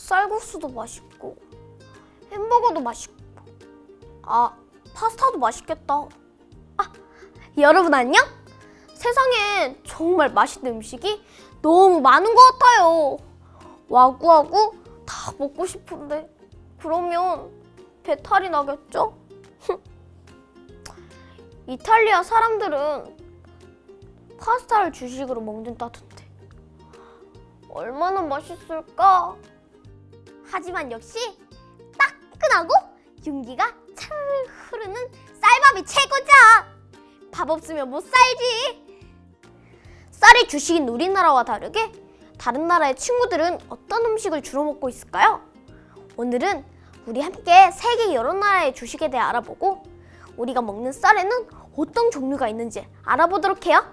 쌀국수도 맛있고 햄버거도 맛있고 파스타도 맛있겠다. 여러분 안녕? 세상엔 정말 맛있는 음식이 너무 많은 것 같아요. 와구와구 다 먹고 싶은데 그러면 배탈이 나겠죠? 이탈리아 사람들은 파스타를 주식으로 먹는다던데 얼마나 맛있을까? 하지만 역시 따끈하고 윤기가 차르르 흐르는 쌀밥이 최고죠. 밥 없으면 못 살지. 쌀이 주식인 우리나라와 다르게 다른 나라의 친구들은 어떤 음식을 주로 먹고 있을까요? 오늘은 우리 함께 세계 여러 나라의 주식에 대해 알아보고 우리가 먹는 쌀에는 어떤 종류가 있는지 알아보도록 해요.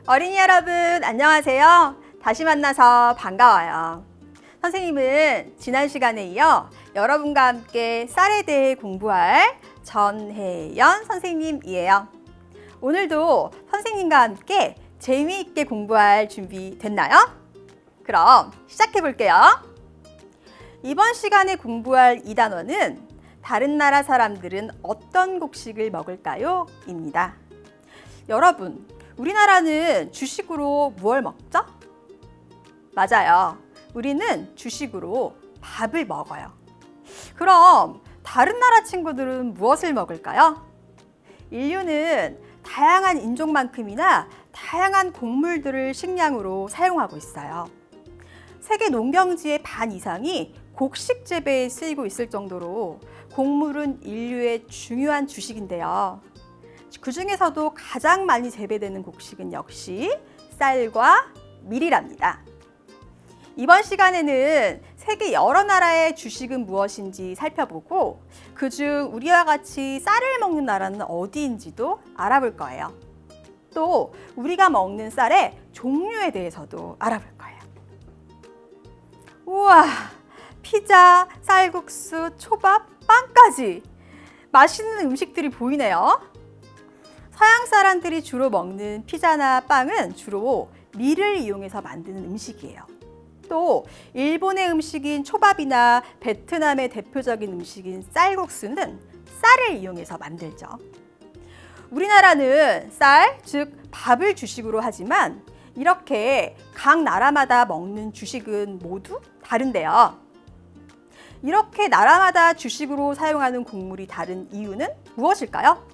어린이 여러분 안녕하세요. 다시 만나서 반가워요. 선생님은 지난 시간에 이어 여러분과 함께 쌀에 대해 공부할 전혜연 선생님이에요. 오늘도 선생님과 함께 재미있게 공부할 준비 됐나요? 그럼 시작해 볼게요. 이번 시간에 공부할 이 단어는 다른 나라 사람들은 어떤 곡식을 먹을까요? 입니다. 여러분, 우리나라는 주식으로 무엇을 먹죠? 맞아요. 우리는 주식으로 밥을 먹어요. 그럼 다른 나라 친구들은 무엇을 먹을까요? 인류는 다양한 인종만큼이나 다양한 곡물들을 식량으로 사용하고 있어요. 세계 농경지의 반 이상이 곡식 재배에 쓰이고 있을 정도로 곡물은 인류의 중요한 주식인데요. 그 중에서도 가장 많이 재배되는 곡식은 역시 쌀과 밀이랍니다. 이번 시간에는 세계 여러 나라의 주식은 무엇인지 살펴보고 그중 우리와 같이 쌀을 먹는 나라는 어디인지도 알아볼 거예요. 또 우리가 먹는 쌀의 종류에 대해서도 알아볼 거예요. 우와! 피자, 쌀국수, 초밥, 빵까지 맛있는 음식들이 보이네요. 서양 사람들이 주로 먹는 피자나 빵은 주로 밀을 이용해서 만드는 음식이에요. 또 일본의 음식인 초밥이나 베트남의 대표적인 음식인 쌀국수는 쌀을 이용해서 만들죠. 우리나라는 쌀, 즉 밥을 주식으로 하지만 이렇게 각 나라마다 먹는 주식은 모두 다른데요. 이렇게 나라마다 주식으로 사용하는 곡물이 다른 이유는 무엇일까요?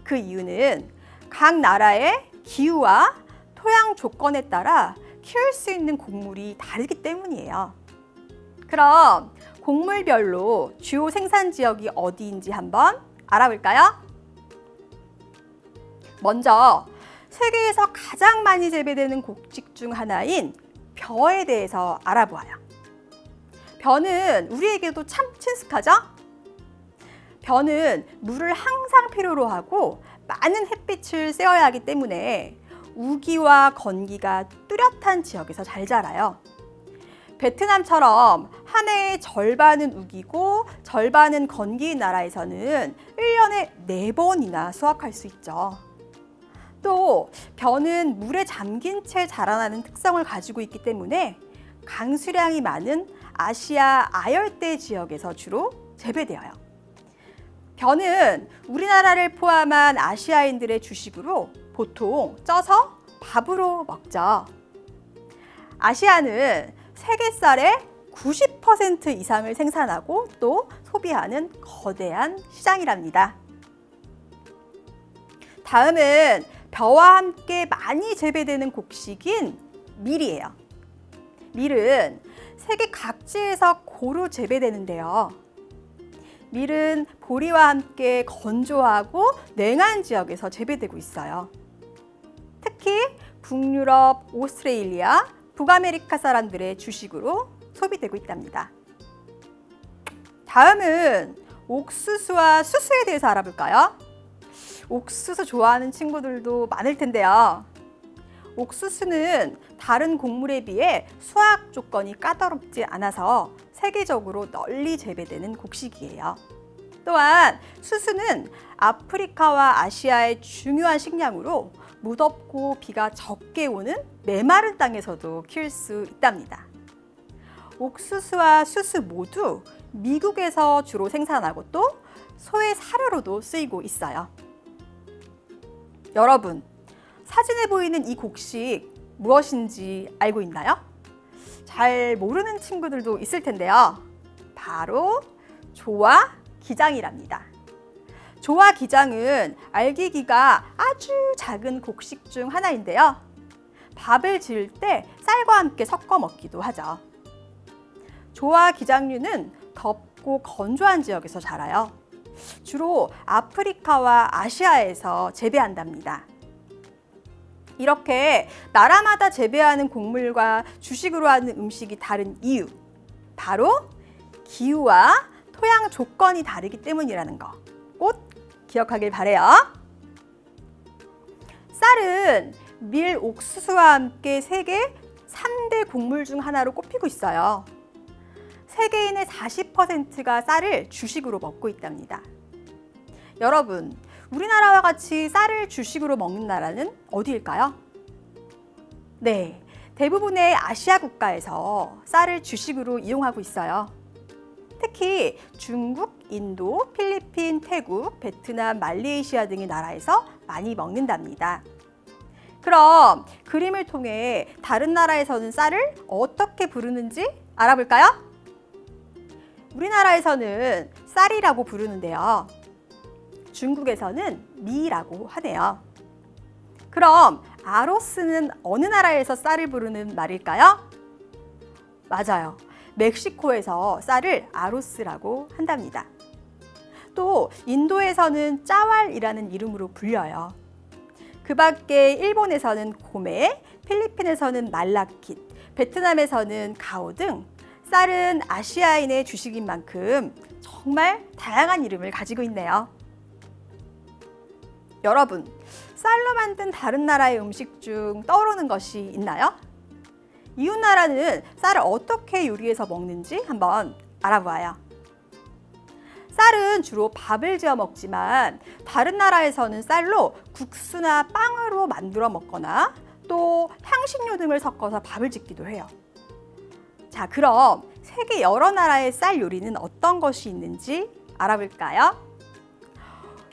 그 이유는 각 나라의 기후와 토양 조건에 따라 키울 수 있는 곡물이 다르기 때문이에요. 그럼 곡물별로 주요 생산 지역이 어디인지 한번 알아볼까요? 먼저 세계에서 가장 많이 재배되는 곡식 중 하나인 벼에 대해서 알아보아요. 벼는 우리에게도 참 친숙하죠? 벼는 물을 항상 필요로 하고 많은 햇빛을 쐬어야 하기 때문에 우기와 건기가 뚜렷한 지역에서 잘 자라요. 베트남처럼 한 해의 절반은 우기고 절반은 건기인 나라에서는 1년에 4번이나 수확할 수 있죠. 또 벼는 물에 잠긴 채 자라나는 특성을 가지고 있기 때문에 강수량이 많은 아시아 아열대 지역에서 주로 재배되어요. 벼는 우리나라를 포함한 아시아인들의 주식으로 보통 쪄서 밥으로 먹죠. 아시아는 세계 쌀의 90% 이상을 생산하고 또 소비하는 거대한 시장이랍니다. 다음은 벼와 함께 많이 재배되는 곡식인 밀이에요. 밀은 세계 각지에서 고루 재배되는데요. 밀은 보리와 함께 건조하고 냉한 지역에서 재배되고 있어요. 특히 북유럽, 오스트레일리아, 북아메리카 사람들의 주식으로 소비되고 있답니다. 다음은 옥수수와 수수에 대해서 알아볼까요? 옥수수 좋아하는 친구들도 많을 텐데요. 옥수수는 다른 곡물에 비해 수확 조건이 까다롭지 않아서 세계적으로 널리 재배되는 곡식이에요. 또한 수수는 아프리카와 아시아의 중요한 식량으로 무덥고 비가 적게 오는 메마른 땅에서도 키울 수 있답니다. 옥수수와 수수 모두 미국에서 주로 생산하고 또 소의 사료로도 쓰이고 있어요. 여러분, 사진에 보이는 이 곡식 무엇인지 알고 있나요? 잘 모르는 친구들도 있을 텐데요. 바로 조와 기장이랍니다. 조와 기장은 알기기가 아주 작은 곡식 중 하나인데요. 밥을 지을 때 쌀과 함께 섞어 먹기도 하죠. 조와 기장류는 덥고 건조한 지역에서 자라요. 주로 아프리카와 아시아에서 재배한답니다. 이렇게 나라마다 재배하는 곡물과 주식으로 하는 음식이 다른 이유, 바로 기후와 토양 조건이 다르기 때문이라는 거 꼭 기억하길 바래요. 쌀은 밀, 옥수수와 함께 세계 3대 곡물 중 하나로 꼽히고 있어요. 세계인의 40%가 쌀을 주식으로 먹고 있답니다. 여러분, 우리나라와 같이 쌀을 주식으로 먹는 나라는 어디일까요? 네, 대부분의 아시아 국가에서 쌀을 주식으로 이용하고 있어요. 특히 중국, 인도, 필리핀, 태국, 베트남, 말레이시아 등의 나라에서 많이 먹는답니다. 그럼 그림을 통해 다른 나라에서는 쌀을 어떻게 부르는지 알아볼까요? 우리나라에서는 쌀이라고 부르는데요. 중국에서는 미라고 하네요. 그럼 아로스는 어느 나라에서 쌀을 부르는 말일까요? 맞아요. 멕시코에서 쌀을 아로스라고 한답니다. 또 인도에서는 짜왈이라는 이름으로 불려요. 그 밖에 일본에서는 고메, 필리핀에서는 말라킷, 베트남에서는 가오 등 쌀은 아시아인의 주식인 만큼 정말 다양한 이름을 가지고 있네요. 여러분, 쌀로 만든 다른 나라의 음식 중 떠오르는 것이 있나요? 이웃 나라는 쌀을 어떻게 요리해서 먹는지 한번 알아보아요. 쌀은 주로 밥을 지어 먹지만 다른 나라에서는 쌀로 국수나 빵으로 만들어 먹거나 또 향신료 등을 섞어서 밥을 짓기도 해요. 자, 그럼 세계 여러 나라의 쌀 요리는 어떤 것이 있는지 알아볼까요?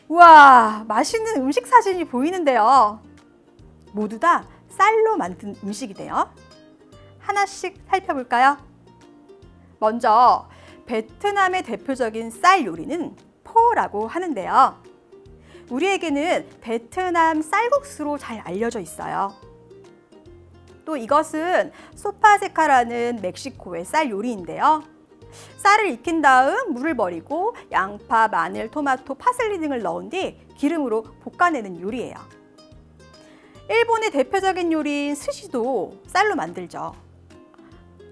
우와, 맛있는 음식 사진이 보이는데요. 모두 다 쌀로 만든 음식이네요. 하나씩 살펴볼까요? 먼저 베트남의 대표적인 쌀 요리는 포라고 하는데요. 우리에게는 베트남 쌀국수로 잘 알려져 있어요. 또 이것은 소파세카라는 멕시코의 쌀 요리인데요. 쌀을 익힌 다음 물을 버리고 양파, 마늘, 토마토, 파슬리 등을 넣은 뒤 기름으로 볶아내는 요리예요. 일본의 대표적인 요리인 스시도 쌀로 만들죠.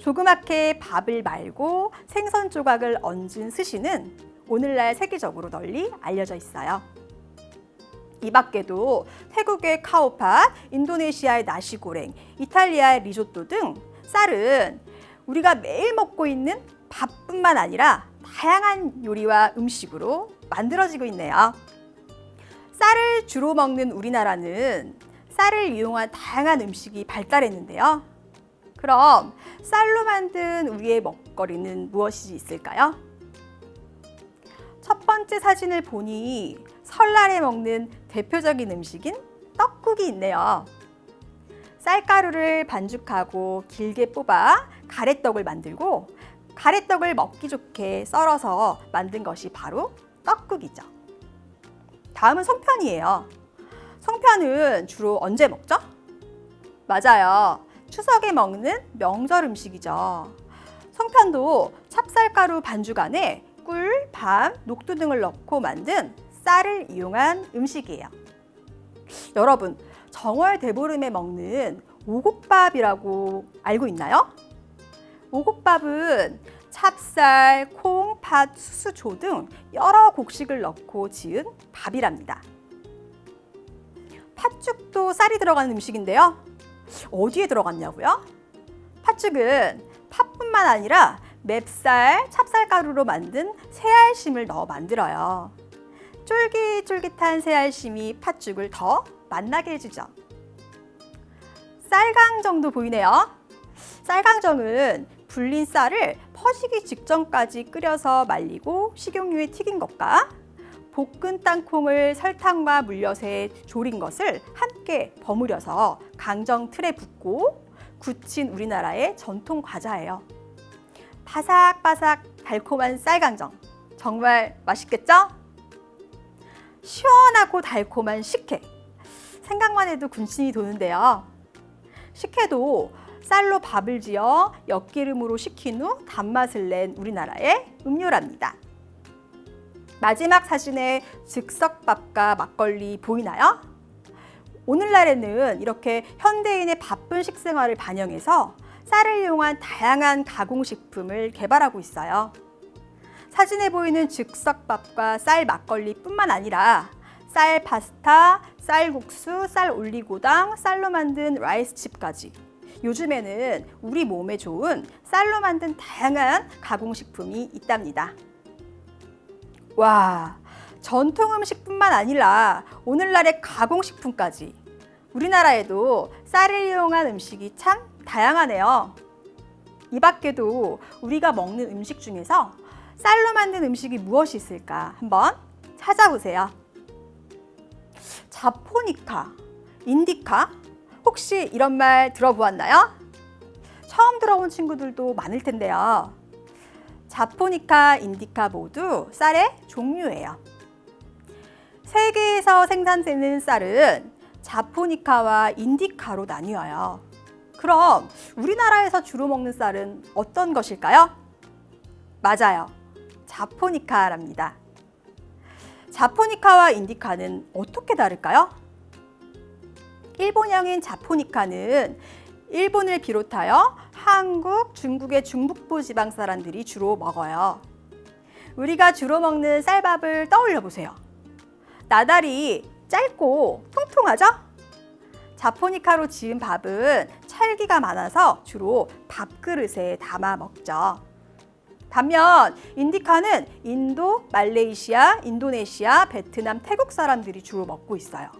조그맣게 밥을 말고 생선 조각을 얹은 스시는 오늘날 세계적으로 널리 알려져 있어요. 이 밖에도 태국의 카오팟, 인도네시아의 나시고랭, 이탈리아의 리조또 등 쌀은 우리가 매일 먹고 있는 밥뿐만 아니라 다양한 요리와 음식으로 만들어지고 있네요. 쌀을 주로 먹는 우리나라는 쌀을 이용한 다양한 음식이 발달했는데요. 그럼 쌀로 만든 우리의 먹거리는 무엇이 있을까요? 첫 번째 사진을 보니 설날에 먹는 대표적인 음식인 떡국이 있네요. 쌀가루를 반죽하고 길게 뽑아 가래떡을 만들고 가래떡을 먹기 좋게 썰어서 만든 것이 바로 떡국이죠. 다음은 송편이에요. 송편은 주로 언제 먹죠? 맞아요. 추석에 먹는 명절 음식이죠. 송편도 찹쌀가루 반죽 안에 꿀, 밤, 녹두 등을 넣고 만든 쌀을 이용한 음식이에요. 여러분, 정월 대보름에 먹는 오곡밥이라고 알고 있나요? 오곡밥은 찹쌀, 콩, 팥, 수수조 등 여러 곡식을 넣고 지은 밥이랍니다. 팥죽도 쌀이 들어가는 음식인데요. 어디에 들어갔냐고요? 팥죽은 팥뿐만 아니라 맵쌀, 찹쌀가루로 만든 새알심을 넣어 만들어요. 쫄깃쫄깃한 새알심이 팥죽을 더 맛나게 해주죠. 쌀강정도 보이네요. 쌀강정은 불린 쌀을 퍼지기 직전까지 끓여서 말리고 식용유에 튀긴 것과 볶은 땅콩을 설탕과 물엿에 졸인 것을 함께 버무려서 강정 틀에 붓고 굳힌 우리나라의 전통 과자예요. 바삭바삭 달콤한 쌀강정, 정말 맛있겠죠? 시원하고 달콤한 식혜, 생각만 해도 군침이 도는데요. 식혜도 쌀로 밥을 지어 엿기름으로 식힌 후 단맛을 낸 우리나라의 음료랍니다. 마지막 사진에 즉석밥과 막걸리 보이나요? 오늘날에는 이렇게 현대인의 바쁜 식생활을 반영해서 쌀을 이용한 다양한 가공식품을 개발하고 있어요. 사진에 보이는 즉석밥과 쌀 막걸리뿐만 아니라 쌀 파스타, 쌀국수, 쌀 올리고당, 쌀로 만든 라이스칩까지 요즘에는 우리 몸에 좋은 쌀로 만든 다양한 가공식품이 있답니다. 와, 전통 음식뿐만 아니라 오늘날의 가공식품까지 우리나라에도 쌀을 이용한 음식이 참 다양하네요. 이 밖에도 우리가 먹는 음식 중에서 쌀로 만든 음식이 무엇이 있을까 한번 찾아보세요. 자포니카, 인디카, 혹시 이런 말 들어보았나요? 처음 들어본 친구들도 많을 텐데요. 자포니카, 인디카 모두 쌀의 종류예요. 세계에서 생산되는 쌀은 자포니카와 인디카로 나뉘어요. 그럼 우리나라에서 주로 먹는 쌀은 어떤 것일까요? 맞아요. 자포니카랍니다. 자포니카와 인디카는 어떻게 다를까요? 일본형인 자포니카는 일본을 비롯하여 한국, 중국의 중북부 지방 사람들이 주로 먹어요. 우리가 주로 먹는 쌀밥을 떠올려 보세요. 나달이 짧고 통통하죠? 자포니카로 지은 밥은 찰기가 많아서 주로 밥그릇에 담아 먹죠. 반면 인디카는 인도, 말레이시아, 인도네시아, 베트남, 태국 사람들이 주로 먹고 있어요.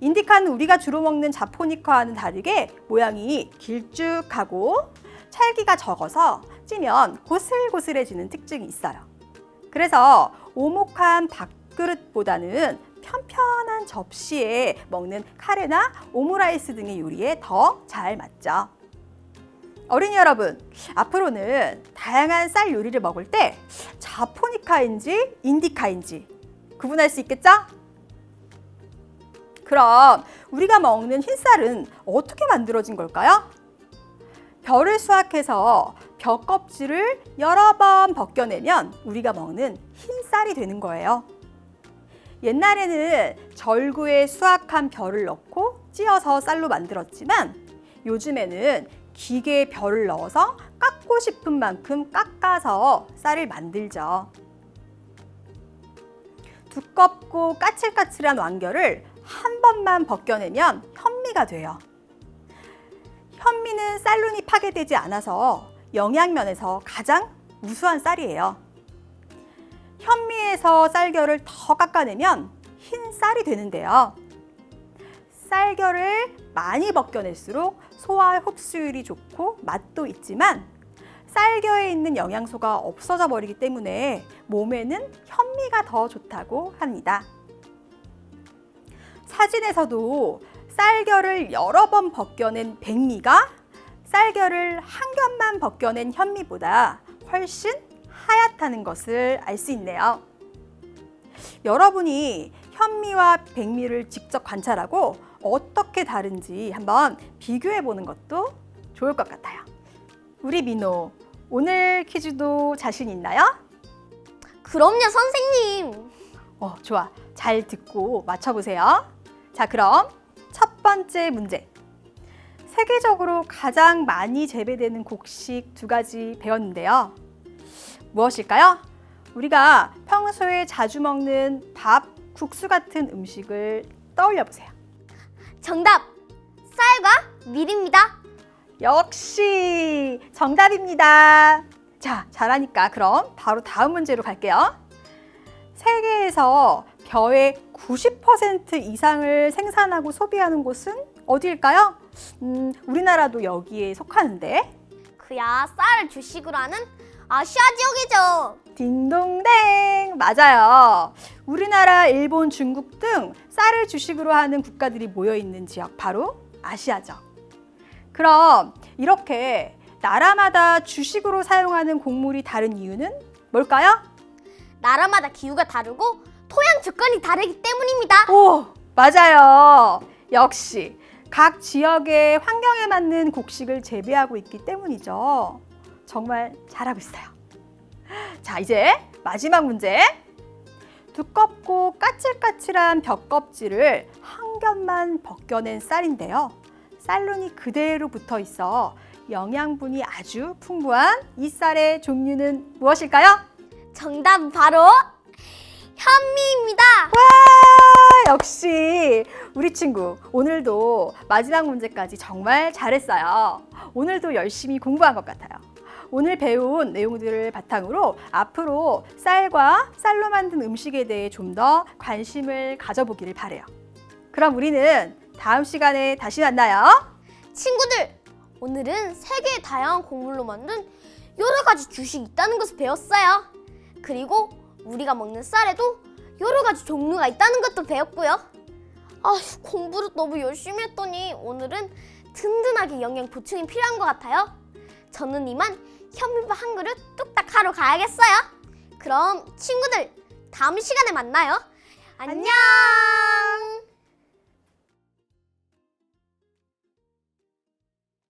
인디카는 우리가 주로 먹는 자포니카와는 다르게 모양이 길쭉하고 찰기가 적어서 찌면 고슬고슬해지는 특징이 있어요. 그래서 오목한 밥그릇보다는 편편한 접시에 먹는 카레나 오므라이스 등의 요리에 더 잘 맞죠. 어린이 여러분, 앞으로는 다양한 쌀 요리를 먹을 때 자포니카인지 인디카인지 구분할 수 있겠죠? 그럼 우리가 먹는 흰쌀은 어떻게 만들어진 걸까요? 벼를 수확해서 벼 껍질을 여러 번 벗겨내면 우리가 먹는 흰쌀이 되는 거예요. 옛날에는 절구에 수확한 벼를 넣고 찧어서 쌀로 만들었지만 요즘에는 기계에 벼를 넣어서 깎고 싶은 만큼 깎아서 쌀을 만들죠. 두껍고 까칠까칠한 왕겨를 한 번만 벗겨내면 현미가 돼요. 현미는 쌀눈이 파괴되지 않아서 영양면에서 가장 우수한 쌀이에요. 현미에서 쌀겨를 더 깎아내면 흰 쌀이 되는데요. 쌀겨를 많이 벗겨낼수록 소화 흡수율이 좋고 맛도 있지만 쌀겨에 있는 영양소가 없어져 버리기 때문에 몸에는 현미가 더 좋다고 합니다. 사진에서도 쌀겨를 여러 번 벗겨낸 백미가 쌀겨를 한 겹만 벗겨낸 현미보다 훨씬 하얗다는 것을 알 수 있네요. 여러분이 현미와 백미를 직접 관찰하고 어떻게 다른지 한번 비교해 보는 것도 좋을 것 같아요. 우리 민호, 오늘 퀴즈도 자신 있나요? 그럼요, 선생님. 좋아. 잘 듣고 맞춰보세요. 자, 그럼 첫 번째 문제. 세계적으로 가장 많이 재배되는 곡식 두 가지 배웠는데요. 무엇일까요? 우리가 평소에 자주 먹는 밥, 국수 같은 음식을 떠올려 보세요. 정답! 쌀과 밀입니다. 역시 정답입니다. 자, 잘하니까 그럼 바로 다음 문제로 갈게요. 세계에서 벼의 90% 이상을 생산하고 소비하는 곳은 어디일까요? 우리나라도 여기에 속하는데. 그야 쌀을 주식으로 하는 아시아 지역이죠. 딩동댕! 맞아요. 우리나라, 일본, 중국 등 쌀을 주식으로 하는 국가들이 모여 있는 지역, 바로 아시아죠. 그럼 이렇게 나라마다 주식으로 사용하는 곡물이 다른 이유는 뭘까요? 나라마다 기후가 다르고 토양 조건이 다르기 때문입니다. 오, 맞아요. 역시 각 지역의 환경에 맞는 곡식을 재배하고 있기 때문이죠. 정말 잘하고 있어요. 자, 이제 마지막 문제. 두껍고 까칠까칠한 벽껍질을 한 겹만 벗겨낸 쌀인데요. 쌀눈이 그대로 붙어 있어 영양분이 아주 풍부한 이 쌀의 종류는 무엇일까요? 정답은 바로 현미입니다. 와, 역시 우리 친구 오늘도 마지막 문제까지 정말 잘했어요. 오늘도 열심히 공부한 것 같아요. 오늘 배운 내용들을 바탕으로 앞으로 쌀과 쌀로 만든 음식에 대해 좀 더 관심을 가져보기를 바래요. 그럼 우리는 다음 시간에 다시 만나요. 친구들, 오늘은 세계의 다양한 곡물로 만든 여러 가지 주식이 있다는 것을 배웠어요. 그리고 우리가 먹는 쌀에도 여러 가지 종류가 있다는 것도 배웠고요. 공부를 너무 열심히 했더니 오늘은 든든하게 영양 보충이 필요한 것 같아요. 저는 이만 현미밥 한 그릇 뚝딱 하러 가야겠어요. 그럼 친구들, 다음 시간에 만나요. 안녕!